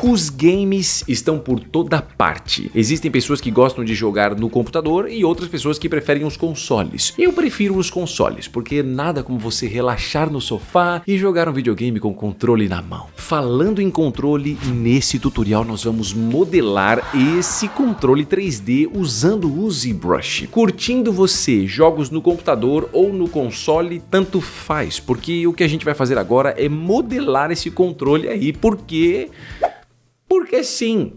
Os games estão por toda parte. Existem pessoas que gostam de jogar no computador e outras pessoas que preferem os consoles. Eu prefiro os consoles, porque nada como você relaxar no sofá e jogar um videogame com o controle na mão. Falando em controle, nesse tutorial nós vamos modelar esse controle 3D usando o ZBrush. Curtindo você jogos no computador ou no console, tanto faz, porque o que a gente vai fazer agora é modelar esse controle aí, porque sim.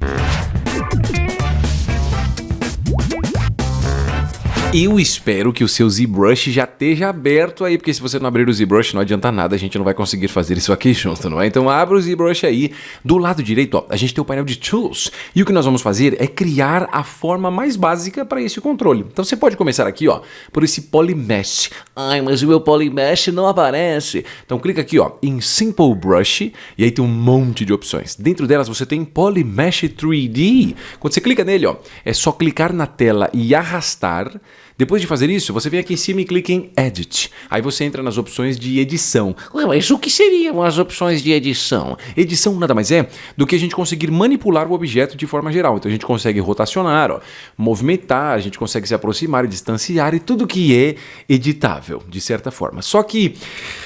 Eu espero que o seu ZBrush já esteja aberto aí, porque se você não abrir o ZBrush não adianta nada, a gente não vai conseguir fazer isso aqui junto, não é? Então abra o ZBrush aí, do lado direito, ó, a gente tem o painel de Tools, e o que nós vamos fazer é criar a forma mais básica para esse controle. Então você pode começar aqui, ó, por esse Polymesh. Ai, mas o meu Polymesh não aparece. Então clica aqui, ó, em Simple Brush, e aí tem um monte de opções. Dentro delas você tem Polymesh 3D. Quando você clica nele, ó, é só clicar na tela e arrastar. Depois de fazer isso, você vem aqui em cima e clica em Edit. Aí você entra nas opções de edição. Ué, mas o que seriam as opções de edição? Edição nada mais é do que a gente conseguir manipular o objeto de forma geral. Então a gente consegue rotacionar, ó, movimentar, a gente consegue se aproximar e distanciar e tudo que é editável, de certa forma. Só que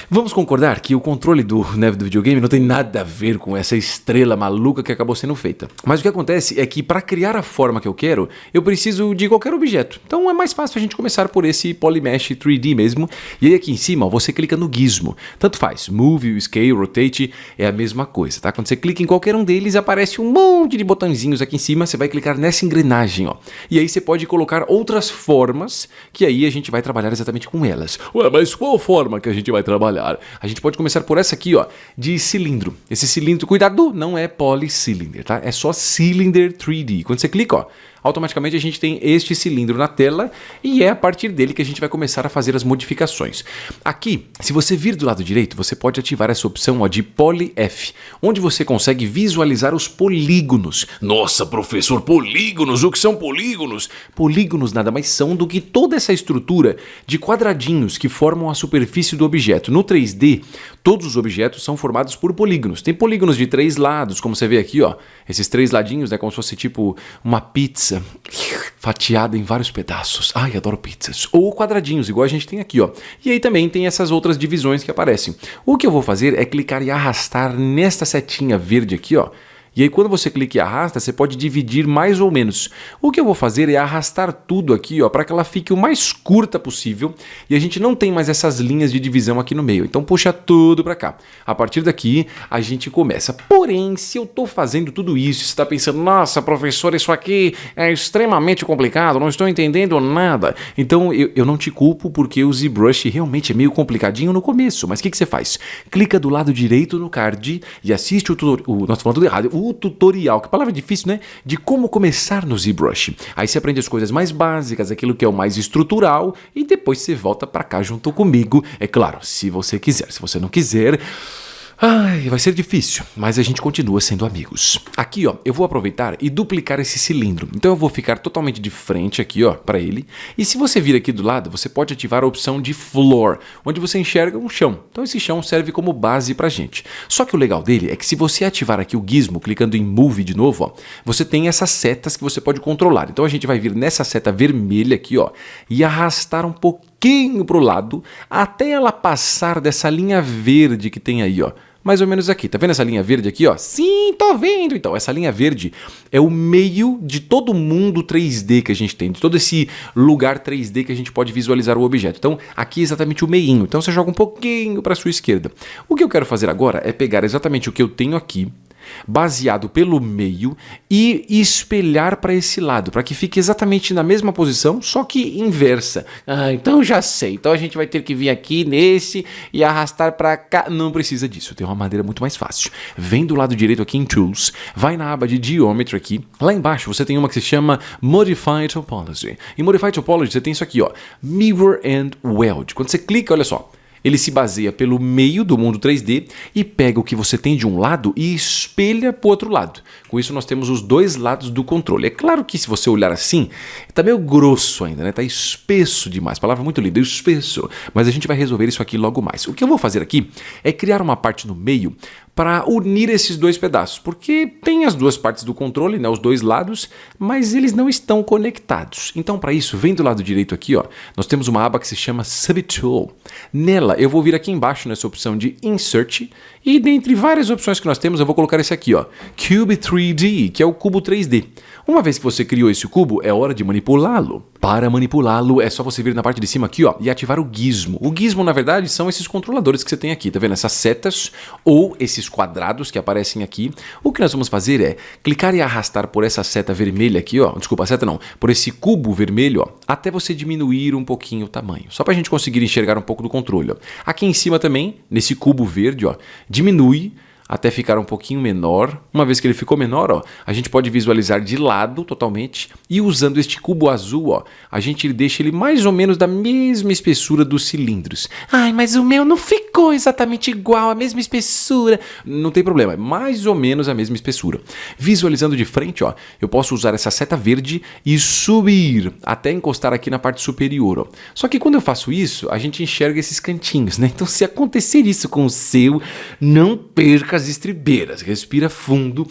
vamos concordar que o controle do videogame não tem nada a ver com essa estrela maluca que acabou sendo feita. Mas o que acontece é que para criar a forma que eu quero, eu preciso de qualquer objeto. Então é mais fácil a gente começar por esse Polymesh 3D mesmo. E aí aqui em cima, ó, você clica no gizmo. Tanto faz, Move, Scale, Rotate, é a mesma coisa, tá? Quando você clica em qualquer um deles, aparece um monte de botõezinhos aqui em cima, você vai clicar nessa engrenagem, ó. E aí você pode colocar outras formas, que aí a gente vai trabalhar exatamente com elas. Ué, mas qual forma que a gente vai trabalhar? A gente pode começar por essa aqui, ó, de cilindro. Esse cilindro, cuidado, não é polycylinder, tá? É só Cylinder 3D. Quando você clica, ó, automaticamente a gente tem este cilindro na tela e é a partir dele que a gente vai começar a fazer as modificações. Aqui, se você vir do lado direito, você pode ativar essa opção, ó, de Poly F, onde você consegue visualizar os polígonos. Nossa, professor, polígonos, o que são polígonos? Polígonos nada mais são do que toda essa estrutura de quadradinhos que formam a superfície do objeto. No 3D, todos os objetos são formados por polígonos. Tem polígonos de 3 lados, como você vê aqui, ó, esses 3 ladinhos, né, como se fosse tipo uma pizza fatiada em vários pedaços. Ai, adoro pizzas. Ou quadradinhos, igual a gente tem aqui, ó. E aí também tem essas outras divisões que aparecem. O que eu vou fazer é clicar e arrastar nesta setinha verde aqui, ó. E aí quando você clica e arrasta, você pode dividir mais ou menos. O que eu vou fazer é arrastar tudo aqui, ó, para que ela fique o mais curta possível e a gente não tem mais essas linhas de divisão aqui no meio. Então puxa tudo para cá. A partir daqui a gente começa. Porém, se eu estou fazendo tudo isso, você está pensando, nossa, professor, isso aqui é extremamente complicado, não estou entendendo nada. Então eu não te culpo porque o ZBrush realmente é meio complicadinho no começo. Mas o que você faz? Clica do lado direito no card e assiste Nossa, falando tudo errado. O tutorial, que palavra difícil, né? De como começar no ZBrush. Aí você aprende as coisas mais básicas, aquilo que é o mais estrutural, e depois você volta pra cá junto comigo. É claro, se você quiser. Se você não quiser, ai, vai ser difícil, mas a gente continua sendo amigos. Aqui, ó, eu vou aproveitar e duplicar esse cilindro. Então eu vou ficar totalmente de frente aqui, ó, para ele. E se você vir aqui do lado, você pode ativar a opção de Floor, onde você enxerga um chão. Então esse chão serve como base pra gente. Só que o legal dele é que se você ativar aqui o gizmo, clicando em Move de novo, ó, você tem essas setas que você pode controlar. Então a gente vai vir nessa seta vermelha aqui, ó, e arrastar um pouquinho pro lado, até ela passar dessa linha verde que tem aí, ó. Mais ou menos aqui, tá vendo essa linha verde aqui, ó? Sim, tô vendo! Então, essa linha verde é o meio de todo mundo 3D que a gente tem, de todo esse lugar 3D que a gente pode visualizar o objeto. Então, aqui é exatamente o meinho. Então, você joga um pouquinho para a sua esquerda. O que eu quero fazer agora é pegar exatamente o que eu tenho aqui, baseado pelo meio, e espelhar para esse lado, para que fique exatamente na mesma posição, só que inversa. Ah, então já sei. Então a gente vai ter que vir aqui nesse e arrastar para cá. Não precisa disso, tem uma maneira muito mais fácil. Vem do lado direito aqui em Tools, vai na aba de Geometry aqui. Lá embaixo você tem uma que se chama Modify Topology. Em Modify Topology você tem isso aqui, ó, Mirror and Weld. Quando você clica, olha só, ele se baseia pelo meio do mundo 3D e pega o que você tem de um lado e espelha para o outro lado. Com isso nós temos os dois lados do controle. É claro que se você olhar assim, tá meio grosso ainda, né? Tá espesso demais. Palavra muito linda, espesso. Mas a gente vai resolver isso aqui logo mais. O que eu vou fazer aqui é criar uma parte no meio para unir esses dois pedaços, porque tem as duas partes do controle, né, os dois lados, mas eles não estão conectados. Então, para isso, vem do lado direito aqui, ó, nós temos uma aba que se chama Subtool. Nela, eu vou vir aqui embaixo nessa opção de Insert e dentre várias opções que nós temos, eu vou colocar esse aqui, ó, Cube 3D, que é o cubo 3D. Uma vez que você criou esse cubo, é hora de manipulá-lo. Para manipulá-lo, é só você vir na parte de cima aqui, ó, e ativar o gizmo. O gizmo, na verdade, são esses controladores que você tem aqui, tá vendo? Essas setas ou esses quadrados que aparecem aqui. O que nós vamos fazer é clicar e arrastar por essa seta vermelha aqui, ó, desculpa, a seta não, por esse cubo vermelho, ó, até você diminuir um pouquinho o tamanho, só pra gente conseguir enxergar um pouco do controle, ó. Aqui em cima também, nesse cubo verde, ó, diminui até ficar um pouquinho menor. Uma vez que ele ficou menor, ó, a gente pode visualizar de lado totalmente e usando este cubo azul, ó, a gente deixa ele mais ou menos da mesma espessura dos cilindros. Ai, mas o meu não ficou exatamente igual, a mesma espessura. Não tem problema, é mais ou menos a mesma espessura. Visualizando de frente, ó, eu posso usar essa seta verde e subir até encostar aqui na parte superior, ó. Só que quando eu faço isso, a gente enxerga esses cantinhos, né? Então se acontecer isso com o seu, não perca as estribeiras, respira fundo,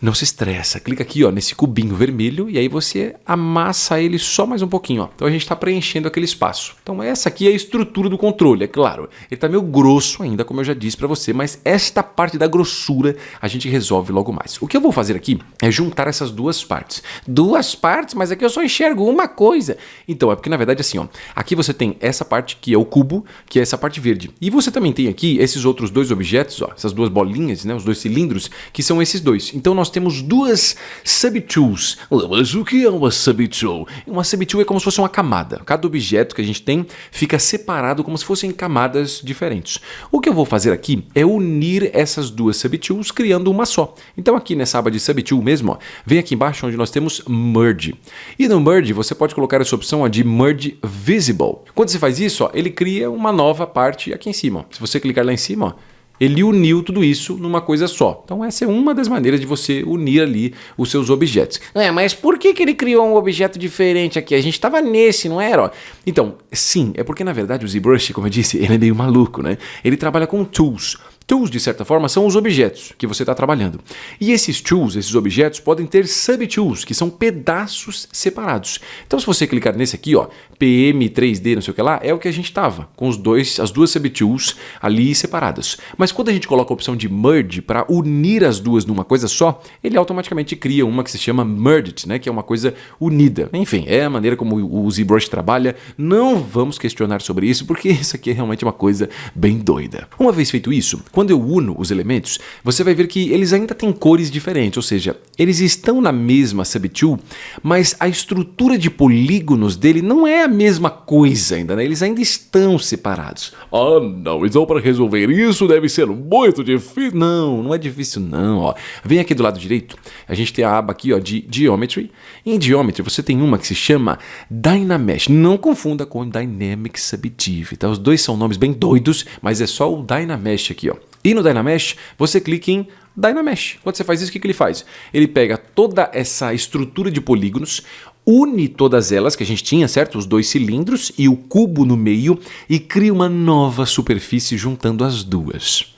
não se estressa, clica aqui, ó, nesse cubinho vermelho e aí você amassa ele só mais um pouquinho, ó. Então a gente está preenchendo aquele espaço. Então essa aqui é a estrutura do controle, é claro. Ele está meio grosso ainda, como eu já disse para você, mas esta parte da grossura a gente resolve logo mais. O que eu vou fazer aqui é juntar essas duas partes. Duas partes? Mas aqui eu só enxergo uma coisa. Então é porque na verdade assim, ó, aqui você tem essa parte que é o cubo, que é essa parte verde. E você também tem aqui esses outros dois objetos, ó, essas duas bolinhas, né, os dois cilindros, que são esses dois. Então nós temos duas subtools. Mas o que é uma subtool? Uma subtool é como se fosse uma camada. Cada objeto que a gente tem fica separado como se fossem camadas diferentes. O que eu vou fazer aqui é unir essas duas subtools criando uma só. Então aqui nessa aba de subtool mesmo, ó, vem aqui embaixo onde nós temos Merge. E no Merge você pode colocar essa opção ó, de Merge Visible. Quando você faz isso, ó, ele cria uma nova parte aqui em cima. Ó. Se você clicar lá em cima, ó, ele uniu tudo isso numa coisa só. Então essa é uma das maneiras de você unir ali os seus objetos. Mas por que ele criou um objeto diferente aqui? A gente estava nesse, não era? Então, sim, é porque na verdade o ZBrush, como eu disse, ele é meio maluco, né? Ele trabalha com tools. Tools, de certa forma, são os objetos que você está trabalhando. E esses tools, esses objetos, podem ter subtools, que são pedaços separados. Então, se você clicar nesse aqui, ó, PM3D, não sei o que lá, é o que a gente estava, com as duas subtools ali separadas. Mas quando a gente coloca a opção de Merge para unir as duas numa coisa só, ele automaticamente cria uma que se chama Merged, né, que é uma coisa unida. Enfim, é a maneira como o ZBrush trabalha. Não vamos questionar sobre isso, porque isso aqui é realmente uma coisa bem doida. Uma vez feito isso, quando eu uno os elementos, você vai ver que eles ainda têm cores diferentes, ou seja, eles estão na mesma subtool, mas a estrutura de polígonos dele não é a mesma coisa ainda, né? Eles ainda estão separados. Ah, não, então para resolver isso deve ser muito difícil. Não, não é difícil não, ó. Vem aqui do lado direito, a gente tem a aba aqui, ó, de Geometry. Em Geometry você tem uma que se chama Dynamesh. Não confunda com Dynamic Subdiv, tá? Os dois são nomes bem doidos, mas é só o Dynamesh aqui, ó. E no Dynamesh, você clica em Dynamesh. Quando você faz isso, o que ele faz? Ele pega toda essa estrutura de polígonos, une todas elas que a gente tinha, certo? Os dois cilindros e o cubo no meio e cria uma nova superfície juntando as duas.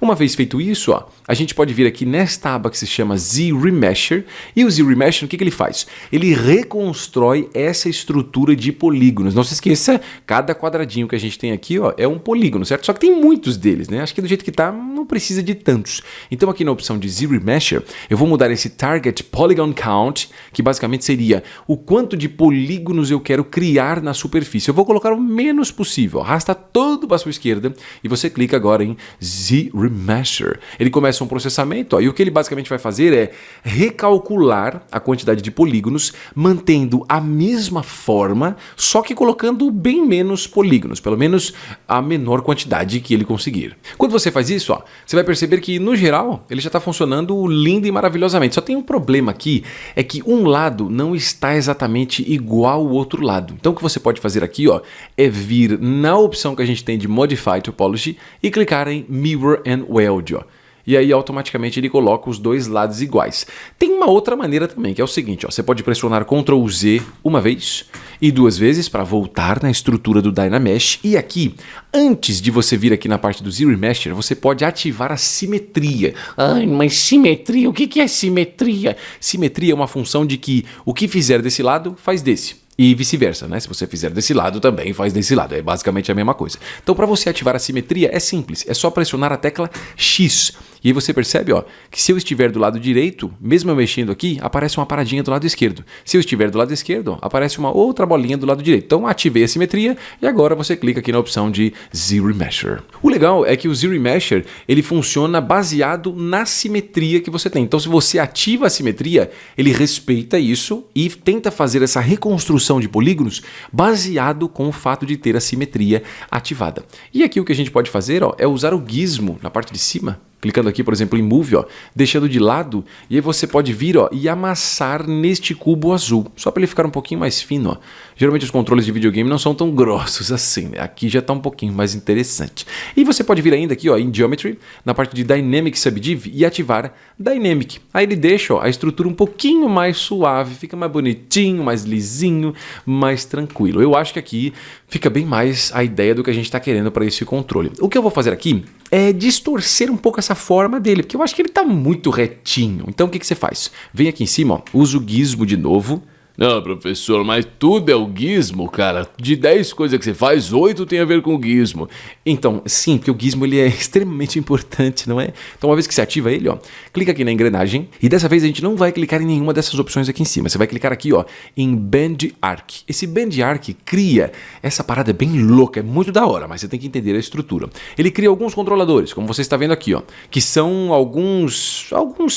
Uma vez feito isso, ó, a gente pode vir aqui nesta aba que se chama Z-Remesher, e o Z-Remesher, o que ele faz? Ele reconstrói essa estrutura de polígonos. Não se esqueça, cada quadradinho que a gente tem aqui, ó, é um polígono, certo? Só que tem muitos deles, né? Acho que do jeito que tá, não precisa de tantos. Então aqui na opção de Z-Remesher, eu vou mudar esse Target Polygon Count, que basicamente seria o quanto de polígonos eu quero criar na superfície. Eu vou colocar o menos possível, arrasta todo para a sua esquerda e você clica agora em Z-Remesher. Ele começa um processamento, ó, e o que ele basicamente vai fazer é recalcular a quantidade de polígonos, mantendo a mesma forma, só que colocando bem menos polígonos, pelo menos a menor quantidade que ele conseguir. Quando você faz isso, ó, você vai perceber que, no geral, ele já está funcionando lindo e maravilhosamente. Só tem um problema aqui, é que um lado não está exatamente igual ao outro lado. Então o que você pode fazer aqui, ó, é vir na opção que a gente tem de Modify Topology e clicar em Mirror and Weld, ó. e aí automaticamente ele coloca os dois lados iguais. Tem uma outra maneira também, que é o seguinte, ó, você pode pressionar Ctrl Z uma vez e duas vezes para voltar na estrutura do Dynamesh, e aqui, antes de você vir aqui na parte do ZRemesher, você pode ativar a simetria. Ai, mas simetria, o que é simetria? Simetria é uma função de que o que fizer desse lado, faz desse. E vice-versa, né? Se você fizer desse lado, também faz desse lado. É basicamente a mesma coisa. Então, para você ativar a simetria, é simples. É só pressionar a tecla X. E aí você percebe, ó, que se eu estiver do lado direito, mesmo eu mexendo aqui, aparece uma paradinha do lado esquerdo. Se eu estiver do lado esquerdo, ó, aparece uma outra bolinha do lado direito. Então, ativei a simetria e agora você clica aqui na opção de ZRemesher. O legal é que o ZRemesher, ele funciona baseado na simetria que você tem. Então, se você ativa a simetria, ele respeita isso e tenta fazer essa reconstrução de polígonos baseado com o fato de ter a simetria ativada. E aqui o que a gente pode fazer, ó, é usar o gizmo na parte de cima, clicando aqui, por exemplo, em Move, ó, deixando de lado, e aí você pode vir, ó, e amassar neste cubo azul, só para ele ficar um pouquinho mais fino. Ó. Geralmente os controles de videogame não são tão grossos assim, né? Aqui já está um pouquinho mais interessante. E você pode vir ainda aqui, ó, em Geometry, na parte de Dynamic Subdiv e ativar Dynamic. Aí ele deixa, ó, a estrutura um pouquinho mais suave, fica mais bonitinho, mais lisinho, mais tranquilo. Eu acho que aqui fica bem mais a ideia do que a gente está querendo para esse controle. O que eu vou fazer aqui é distorcer um pouco essa forma dele, porque eu acho que ele está muito retinho. Então o que você faz? Vem aqui em cima, ó, usa o gizmo de novo. Não, professor, mas tudo é o gizmo, cara. De 10 coisas que você faz, 8 tem a ver com o gizmo. Então, sim, porque o gizmo ele é extremamente importante, não é? Então, uma vez que você ativa ele, ó, clica aqui na engrenagem e dessa vez a gente não vai clicar em nenhuma dessas opções aqui em cima. Você vai clicar aqui, ó, em Bend Arc. Esse Bend Arc cria essa parada bem louca, é muito da hora, mas você tem que entender a estrutura. Ele cria alguns controladores, como você está vendo aqui, ó, que são alguns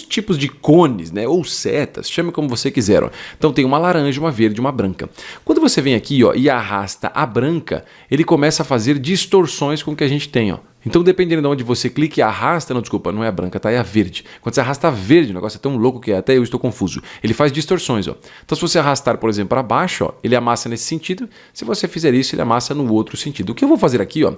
tipos de cones, né, ou setas, chame como você quiser, ó. Então, tem uma laranja, uma verde e uma branca. Quando você vem aqui, ó, e arrasta a branca, ele começa a fazer distorções com o que a gente tem, ó. Então, dependendo de onde você clica e arrasta, não, desculpa, não é a branca, tá? É a verde. Quando você arrasta a verde, o negócio é tão louco que até eu estou confuso. Ele faz distorções, ó. Então, se você arrastar, por exemplo, para baixo, ó, ele amassa nesse sentido. Se você fizer isso, ele amassa no outro sentido. O que eu vou fazer aqui, ó,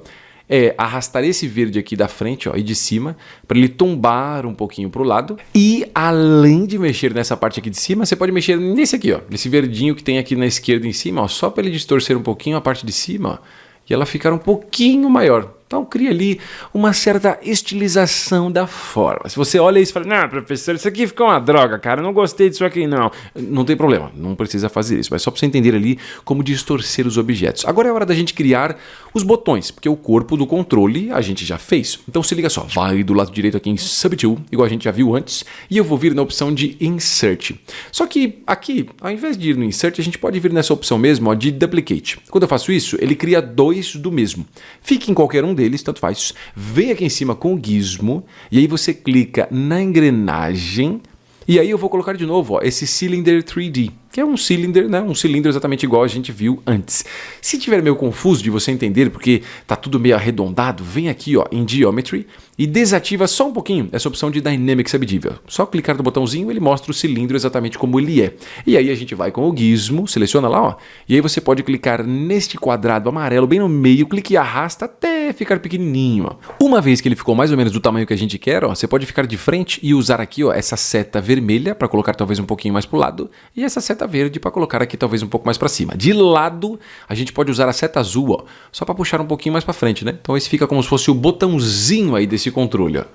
é arrastar esse verde aqui da frente, ó, e de cima, para ele tombar um pouquinho para o lado. E além de mexer nessa parte aqui de cima, você pode mexer nesse aqui, ó, nesse verdinho que tem aqui na esquerda em cima, ó, só para ele distorcer um pouquinho a parte de cima, ó, e ela ficar um pouquinho maior. Então cria ali uma certa estilização da forma. Se você olha isso e fala, não, professor, isso aqui ficou uma droga, cara, eu não gostei disso aqui não. Não tem problema, não precisa fazer isso, mas só para você entender ali como distorcer os objetos. Agora é hora da gente criar os botões, porque o corpo do controle a gente já fez. Então se liga só, vai do lado direito aqui em Subtool, igual a gente já viu antes, e eu vou vir na opção de Insert. Só que aqui, ao invés de ir no Insert, a gente pode vir nessa opção mesmo, ó, de Duplicate. Quando eu faço isso, ele cria dois do mesmo. Fique em qualquer um deles, tanto faz. Vem aqui em cima com o gizmo e aí você clica na engrenagem e aí eu vou colocar de novo, ó, esse Cylinder 3D, que é um cilindro, né? Um cilindro exatamente igual a gente viu antes. Se tiver meio confuso de você entender, porque tá tudo meio arredondado, vem aqui, ó, em Geometry e desativa só um pouquinho essa opção de Dynamic Subdiv. Só clicar no botãozinho, ele mostra o cilindro exatamente como ele é. E aí a gente vai com o gizmo, seleciona lá, ó, e aí você pode clicar neste quadrado amarelo bem no meio, clique e arrasta até ficar pequenininho, ó. Uma vez que ele ficou mais ou menos do tamanho que a gente quer, ó, você pode ficar de frente e usar aqui, ó, essa seta vermelha para colocar talvez um pouquinho mais pro lado e essa seta verde para colocar aqui talvez um pouco mais para cima. De lado, a gente pode usar a seta azul, ó, só para puxar um pouquinho mais para frente, né? Então esse fica como se fosse o botãozinho aí desse controle, ó.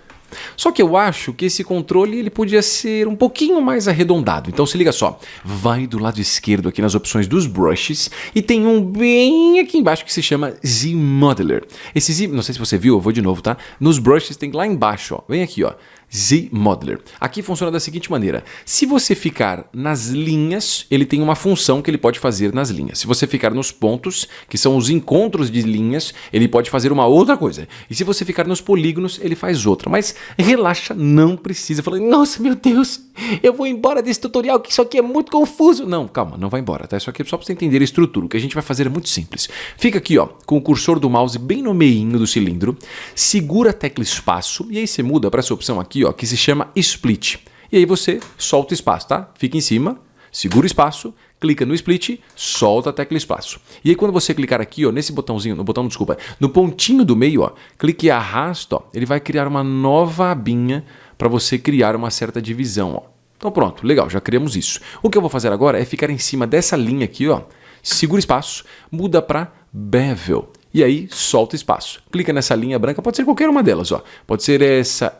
Só que eu acho que esse controle ele podia ser um pouquinho mais arredondado. Então se liga só, vai do lado esquerdo aqui nas opções dos brushes e tem um bem aqui embaixo que se chama Z-Modeler. Esse Z, não sei se você viu, eu vou de novo, tá? Nos brushes tem lá embaixo, ó, vem aqui, ó, Z-Modeler. Aqui funciona da seguinte maneira, se você ficar nas linhas, ele tem uma função que ele pode fazer nas linhas. Se você ficar nos pontos, que são os encontros de linhas, ele pode fazer uma outra coisa. E se você ficar nos polígonos, ele faz outra. Mas relaxa, não precisa falar, nossa, meu Deus, eu vou embora desse tutorial que isso aqui é muito confuso. Não, calma, não vai embora, tá? Isso aqui é só para você entender a estrutura. O que a gente vai fazer é muito simples. Fica aqui, ó, com o cursor do mouse bem no meinho do cilindro, segura a tecla espaço e aí você muda para essa opção aqui, ó, que se chama Split. E aí você solta o espaço, tá? Fica em cima, segura o espaço, clica no split, solta a tecla espaço. E aí quando você clicar aqui, ó, nesse botãozinho, no pontinho do meio, ó, clique e arrasta, ó, ele vai criar uma nova abinha para você criar uma certa divisão, ó. Então pronto, legal, já criamos isso. O que eu vou fazer agora é ficar em cima dessa linha aqui, ó, segura espaço, muda para bevel. E aí, solta espaço. Clica nessa linha branca, pode ser qualquer uma delas, ó. Pode ser essa,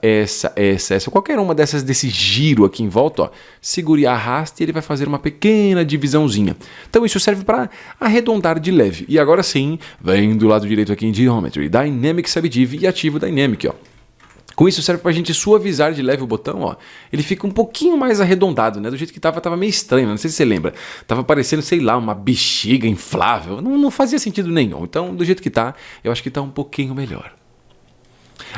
qualquer uma dessas desse giro aqui em volta, ó. Segure e arraste e ele vai fazer uma pequena divisãozinha. Então isso serve para arredondar de leve. E agora sim, vem do lado direito aqui em Geometry, Dynamic Subdiv e ativa o Dynamic, ó. Com isso serve pra gente suavizar de leve o botão, ó. Ele fica um pouquinho mais arredondado, né? Do jeito que tava meio estranho, não sei se você lembra. Tava parecendo, sei lá, uma bexiga inflável. Não fazia sentido nenhum. Então, do jeito que tá, eu acho que tá um pouquinho melhor.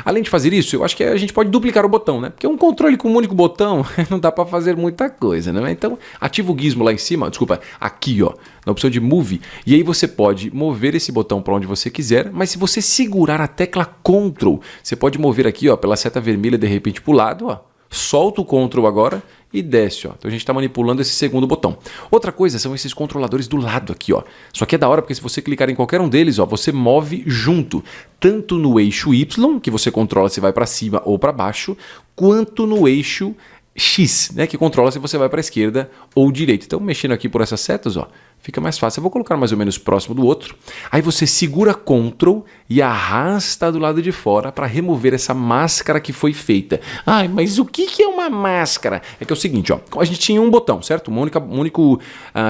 Além de fazer isso, eu acho que a gente pode duplicar o botão, né? Porque um controle com um único botão não dá para fazer muita coisa, né? Então, ativa o gizmo lá em cima, desculpa, aqui, ó, na opção de Move, e aí você pode mover esse botão para onde você quiser, mas se você segurar a tecla Ctrl, você pode mover aqui, ó, pela seta vermelha de repente para o lado, ó. Solta o Ctrl agora e desce, ó. Então a gente está manipulando esse segundo botão. Outra coisa são esses controladores do lado aqui, ó. Isso aqui é da hora porque se você clicar em qualquer um deles, ó, você move junto, tanto no eixo Y, que você controla se vai para cima ou para baixo, quanto no eixo X, né, que controla se você vai para a esquerda ou direita. Então mexendo aqui por essas setas, ó, fica mais fácil. Eu vou colocar mais ou menos próximo do outro. Aí você segura Ctrl e arrasta do lado de fora para remover essa máscara que foi feita. Ai, mas o que é uma máscara? É que é o seguinte, ó, a gente tinha um botão, certo? Um único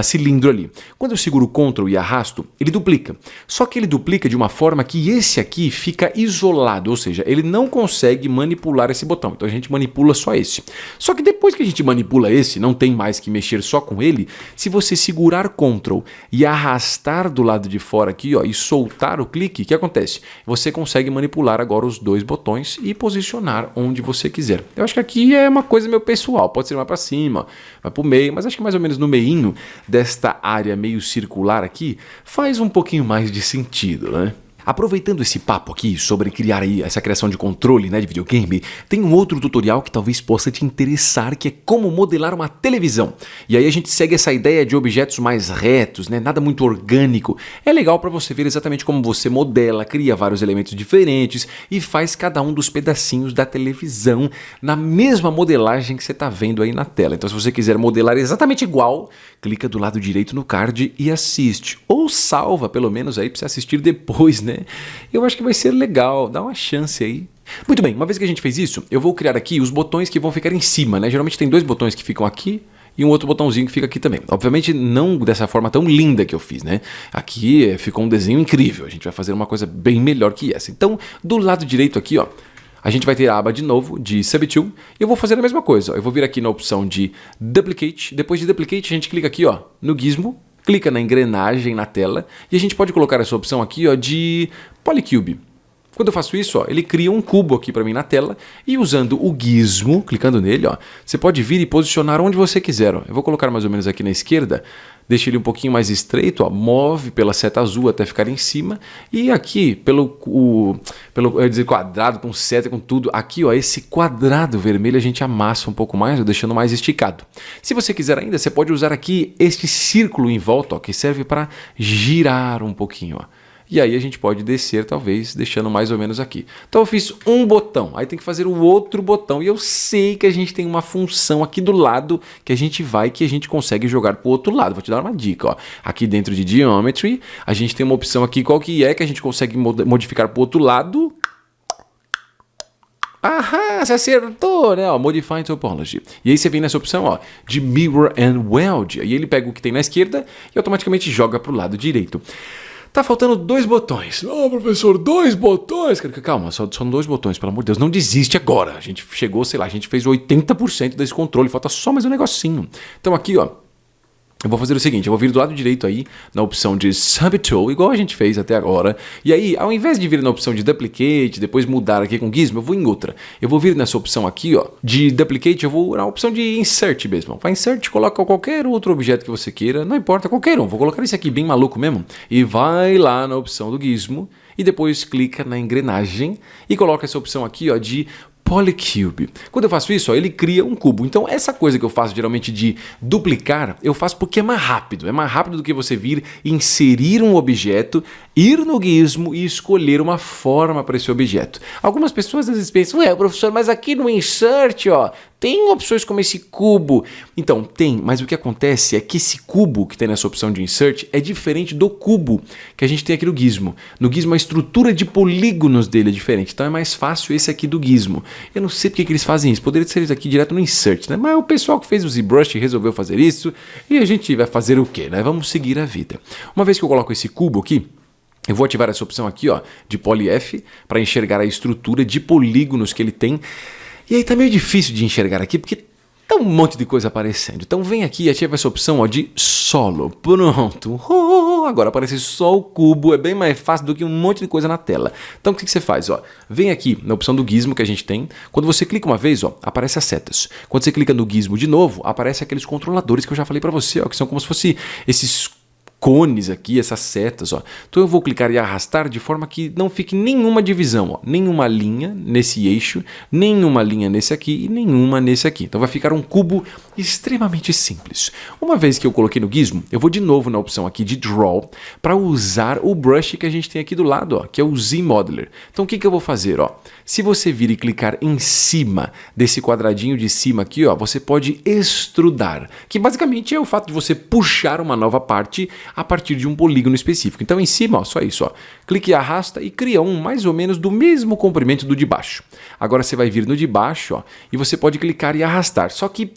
cilindro ali. Quando eu seguro Ctrl e arrasto, ele duplica. Só que ele duplica de uma forma que esse aqui fica isolado, ou seja, ele não consegue manipular esse botão. Então a gente manipula só esse. Só que depois que a gente manipula esse, não tem mais que mexer só com ele. Se você segurar Ctrl e arrastar do lado de fora aqui, ó, e soltar o clique, o que acontece? Você consegue manipular agora os dois botões e posicionar onde você quiser. Eu acho que aqui é uma coisa meio pessoal, pode ser mais para cima, vai para o meio, mas acho que mais ou menos no meinho desta área meio circular aqui faz um pouquinho mais de sentido, né? Aproveitando esse papo aqui sobre criar aí essa criação de controle, né, de videogame, tem um outro tutorial que talvez possa te interessar, que é como modelar uma televisão. E aí a gente segue essa ideia de objetos mais retos, né, nada muito orgânico. É legal para você ver exatamente como você modela, cria vários elementos diferentes e faz cada um dos pedacinhos da televisão na mesma modelagem que você está vendo aí na tela. Então se você quiser modelar exatamente igual, clica do lado direito no card e assiste. Ou salva pelo menos aí para você assistir depois, né? Eu acho que vai ser legal, dá uma chance aí. Muito bem, uma vez que a gente fez isso, eu vou criar aqui os botões que vão ficar em cima, né? Geralmente tem dois botões que ficam aqui e um outro botãozinho que fica aqui também. Obviamente não dessa forma tão linda que eu fiz, né? Aqui ficou um desenho incrível, a gente vai fazer uma coisa bem melhor que essa. Então, do lado direito aqui, ó, a gente vai ter a aba de novo de Subtool e eu vou fazer a mesma coisa. Ó. Eu vou vir aqui na opção de Duplicate, depois de Duplicate a gente clica aqui, ó, no gizmo, clica na engrenagem na tela e a gente pode colocar essa opção aqui, ó, de Polycube. Quando eu faço isso, ó, ele cria um cubo aqui para mim na tela e usando o gizmo, clicando nele, ó, você pode vir e posicionar onde você quiser. Ó. Eu vou colocar mais ou menos aqui na esquerda, deixa ele um pouquinho mais estreito, ó, move pela seta azul até ficar em cima e aqui pelo eu ia dizer quadrado com seta com tudo, aqui ó, esse quadrado vermelho a gente amassa um pouco mais, ó, deixando mais esticado. Se você quiser ainda, você pode usar aqui este círculo em volta, ó, que serve para girar um pouquinho, ó. E aí a gente pode descer, talvez, deixando mais ou menos aqui. Então eu fiz um botão, aí tem que fazer o outro botão. E eu sei que a gente tem uma função aqui do lado que a gente consegue jogar para o outro lado. Vou te dar uma dica, ó. Aqui dentro de Geometry, a gente tem uma opção aqui, qual que é, que a gente consegue modificar para o outro lado. Aham, você acertou, né? Ó, Modify Topology. E aí você vem nessa opção, ó, de Mirror and Weld. Aí ele pega o que tem na esquerda e automaticamente joga para o lado direito. Tá faltando dois botões. Ô, professor, dois botões? Calma, só são dois botões, pelo amor de Deus. Não desiste agora. A gente chegou, sei lá, a gente fez 80% desse controle. Falta só mais um negocinho. Então aqui, ó, eu vou fazer o seguinte, eu vou vir do lado direito aí, na opção de Subtool, igual a gente fez até agora. E aí, ao invés de vir na opção de Duplicate, depois mudar aqui com Gizmo, eu vou em outra. Eu vou vir nessa opção aqui, ó, de Duplicate, eu vou na opção de Insert mesmo. Vai Insert, coloca qualquer outro objeto que você queira, não importa, qualquer um. Vou colocar esse aqui bem maluco mesmo. E vai lá na opção do Gizmo. E depois clica na engrenagem e coloca essa opção aqui, ó, de Polycube. Quando eu faço isso, ó, ele cria um cubo. Então essa coisa que eu faço geralmente de duplicar, eu faço porque é mais rápido. É mais rápido do que você vir inserir um objeto, ir no Gizmo e escolher uma forma para esse objeto. Algumas pessoas às vezes pensam, ué, professor, mas aqui no Insert, ó, tem opções como esse cubo. Então, tem, mas o que acontece é que esse cubo que tem nessa opção de Insert é diferente do cubo que a gente tem aqui no Gizmo. No Gizmo, a estrutura de polígonos dele é diferente, então é mais fácil esse aqui do Gizmo. Eu não sei porque que eles fazem isso, poderia ser isso aqui direto no Insert, né? Mas o pessoal que fez o ZBrush resolveu fazer isso e a gente vai fazer o quê, né? Vamos seguir a vida. Uma vez que eu coloco esse cubo aqui, eu vou ativar essa opção aqui, ó, de Poly F, para enxergar a estrutura de polígonos que ele tem. E aí tá meio difícil de enxergar aqui, porque tá um monte de coisa aparecendo. Então vem aqui e ativa essa opção, ó, de solo. Pronto. Agora aparece só o cubo, é bem mais fácil do que um monte de coisa na tela. Então o que você faz? Ó? Vem aqui na opção do Gizmo que a gente tem. Quando você clica uma vez, ó, aparece as setas. Quando você clica no Gizmo de novo, aparece aqueles controladores que eu já falei para você, ó, que são como se fosse esses cones aqui, essas setas, ó. Então eu vou clicar e arrastar de forma que não fique nenhuma divisão, ó. Nenhuma linha nesse eixo, nenhuma linha nesse aqui e nenhuma nesse aqui. Então vai ficar um cubo extremamente simples. Uma vez que eu coloquei no Gizmo, eu vou de novo na opção aqui de Draw para usar o brush que a gente tem aqui do lado, ó, que é o Z-Modeler. Então o que eu vou fazer? Ó? Se você vir e clicar em cima desse quadradinho de cima aqui, ó, você pode extrudar, que basicamente é o fato de você puxar uma nova parte a partir de um polígono específico. Então em cima, ó, só isso, ó, clique e arrasta e cria um mais ou menos do mesmo comprimento do de baixo. Agora você vai vir no de baixo, ó, e você pode clicar e arrastar. Só que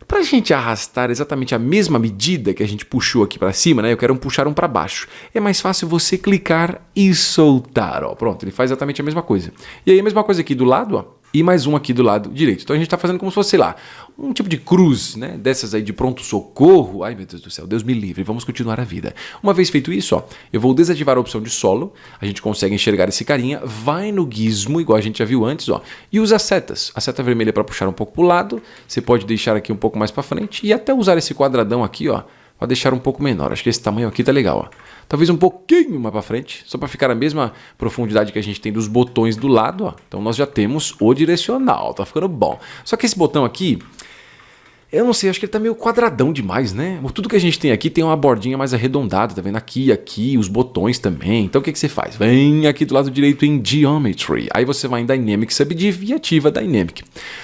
para a gente arrastar exatamente a mesma medida que a gente puxou aqui para cima, né? Eu quero puxar um para baixo. É mais fácil você clicar e soltar, ó. Pronto, ele faz exatamente a mesma coisa. E aí a mesma coisa aqui do lado, ó. E mais um aqui do lado direito. Então a gente está fazendo como se fosse, sei lá, um tipo de cruz, né? Dessas aí de pronto-socorro. Ai, meu Deus do céu, Deus me livre, vamos continuar a vida. Uma vez feito isso, ó, eu vou desativar a opção de solo. A gente consegue enxergar esse carinha. Vai no Gizmo, igual a gente já viu antes, ó. E usa as setas. A seta vermelha para puxar um pouco para o lado. Você pode deixar aqui um pouco mais para frente. E até usar esse quadradão aqui, ó, para deixar um pouco menor. Acho que esse tamanho aqui tá legal, ó. Talvez um pouquinho mais para frente, só para ficar a mesma profundidade que a gente tem dos botões do lado, ó. Então nós já temos o direcional, tá ficando bom. Só que esse botão aqui, eu não sei, acho que ele tá meio quadradão demais, né? Tudo que a gente tem aqui tem uma bordinha mais arredondada, tá vendo? Aqui, os botões também. Então o que você faz? Vem aqui do lado direito em Geometry. Aí você vai em Dynamic Subdiv e ativa Dynamic.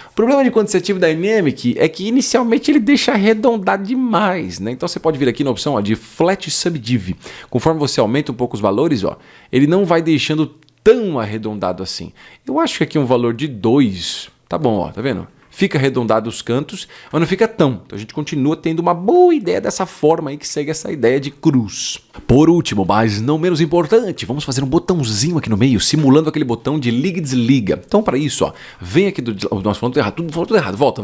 O problema de quando você ativa Dynamic é que inicialmente ele deixa arredondado demais, né? Então você pode vir aqui na opção, ó, de Flat Subdiv. Conforme você aumenta um pouco os valores, ó, ele não vai deixando tão arredondado assim. Eu acho que aqui um valor de 2, tá bom, ó, tá vendo? Fica arredondado os cantos, mas não fica tão. Então a gente continua tendo uma boa ideia dessa forma aí que segue essa ideia de cruz. Por último, mas não menos importante, vamos fazer um botãozinho aqui no meio, simulando aquele botão de liga e desliga. Então para isso, ó, vem aqui do... Nós falamos tudo errado, volta.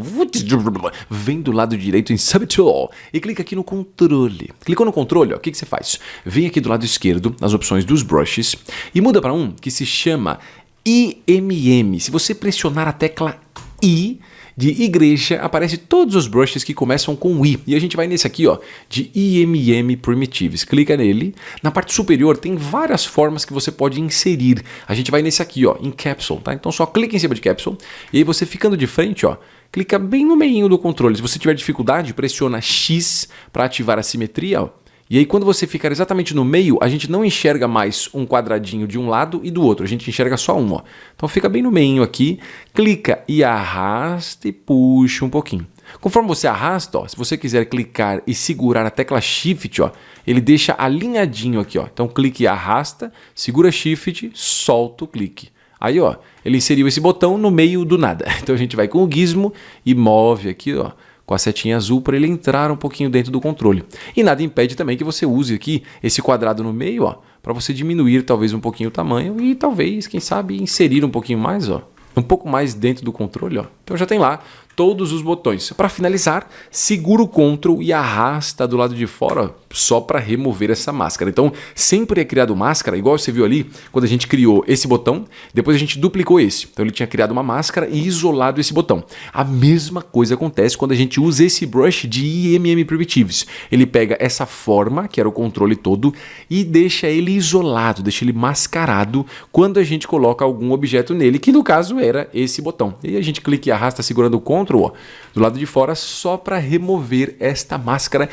Vem do lado direito em Subtool e clica aqui no controle. Clicou no controle, ó, o que você faz? Vem aqui do lado esquerdo, nas opções dos brushes, e muda para um que se chama IMM. Se você pressionar a tecla I de igreja, aparece todos os brushes que começam com I. E a gente vai nesse aqui, ó, de IMM Primitives. Clica nele. Na parte superior tem várias formas que você pode inserir. A gente vai nesse aqui, ó, em Capsule, tá? Então só clica em cima de Capsule. E aí você ficando de frente, ó, clica bem no meinho do controle. Se você tiver dificuldade, pressiona X para ativar a simetria, ó. E aí quando você ficar exatamente no meio, a gente não enxerga mais um quadradinho de um lado e do outro, a gente enxerga só um, ó. Então fica bem no meio aqui, clica e arrasta e puxa um pouquinho. Conforme você arrasta, ó, se você quiser clicar e segurar a tecla Shift, ó, ele deixa alinhadinho aqui, ó. Então clique e arrasta, segura Shift, solta o clique. Aí, ó, ele inseriu esse botão no meio do nada. Então a gente vai com o Gizmo e move aqui, ó, com a setinha azul para ele entrar um pouquinho dentro do controle. E nada impede também que você use aqui esse quadrado no meio, ó, para você diminuir talvez um pouquinho o tamanho e talvez, quem sabe, inserir um pouquinho mais, ó, um pouco mais dentro do controle, ó. Então já tem lá todos os botões. Para finalizar, segura o Ctrl e arrasta do lado de fora só para remover essa máscara. Então, sempre é criado máscara, igual você viu ali, quando a gente criou esse botão, depois a gente duplicou esse. Então, ele tinha criado uma máscara e isolado esse botão. A mesma coisa acontece quando a gente usa esse brush de IMM Primitives. Ele pega essa forma, que era o controle todo, e deixa ele isolado, deixa ele mascarado quando a gente coloca algum objeto nele, que no caso era esse botão. E a gente clica e arrasta segurando o Ctrl, ó, do lado de fora, só para remover esta máscara.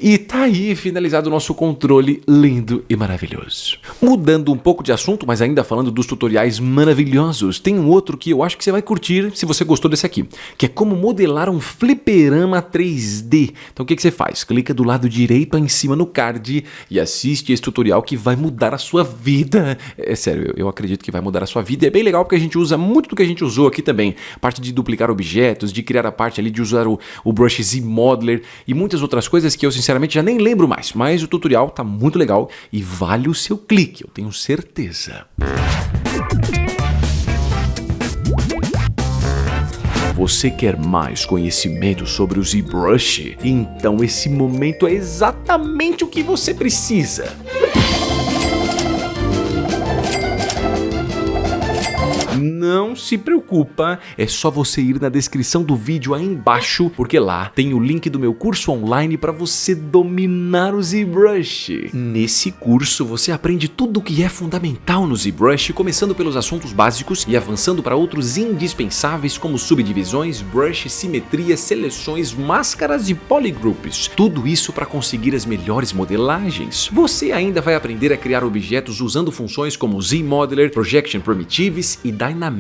E tá aí finalizado o nosso controle lindo e maravilhoso. Mudando um pouco de assunto, mas ainda falando dos tutoriais maravilhosos, tem um outro que eu acho que você vai curtir se você gostou desse aqui, que é como modelar um fliperama 3D. Então o que você faz? Clica do lado direito aí em cima no card e assiste esse tutorial que vai mudar a sua vida. É sério, eu acredito que vai mudar a sua vida. É bem legal porque a gente usa muito do que a gente usou aqui também. A parte de duplicar objetos, de criar a parte ali de usar o Brush Z Modeler e muitas outras coisas que eu sinceramente já nem lembro mais, mas o tutorial tá muito legal e vale o seu clique, eu tenho certeza. Você quer mais conhecimento sobre o ZBrush? Então esse momento é exatamente o que você precisa. Não se preocupa, é só você ir na descrição do vídeo aí embaixo, porque lá tem o link do meu curso online para você dominar o ZBrush. Nesse curso você aprende tudo o que é fundamental no ZBrush, começando pelos assuntos básicos e avançando para outros indispensáveis como subdivisões, brush, simetria, seleções, máscaras e polygroups. Tudo isso para conseguir as melhores modelagens. Você ainda vai aprender a criar objetos usando funções como Z-Modeler, Projection Primitives e Dynamesh.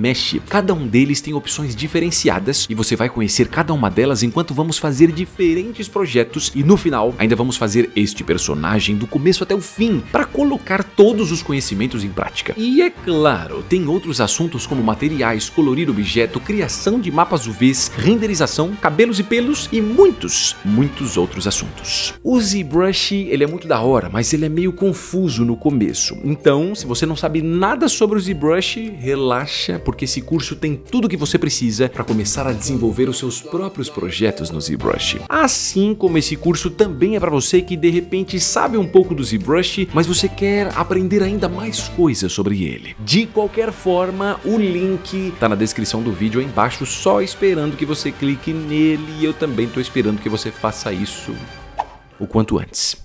Cada um deles tem opções diferenciadas e você vai conhecer cada uma delas enquanto vamos fazer diferentes projetos e no final ainda vamos fazer este personagem do começo até o fim para colocar todos os conhecimentos em prática. E é claro, tem outros assuntos como materiais, colorir objeto, criação de mapas UVs, renderização, cabelos e pelos e muitos outros assuntos. O ZBrush, ele é muito da hora, mas ele é meio confuso no começo. Então, se você não sabe nada sobre o ZBrush, relaxa, porque esse curso tem tudo o que você precisa para começar a desenvolver os seus próprios projetos no ZBrush. Assim como esse curso também é para você que de repente sabe um pouco do ZBrush, mas você quer aprender ainda mais coisas sobre ele. De qualquer forma, o link tá na descrição do vídeo aí embaixo, só esperando que você clique nele, e eu também tô esperando que você faça isso o quanto antes.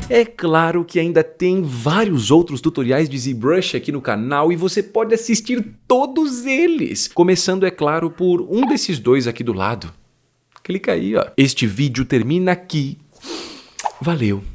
É claro que ainda tem vários outros tutoriais de ZBrush aqui no canal e você pode assistir todos eles, começando, é claro, por um desses dois aqui do lado. Clica aí, ó. Este vídeo termina aqui. Valeu!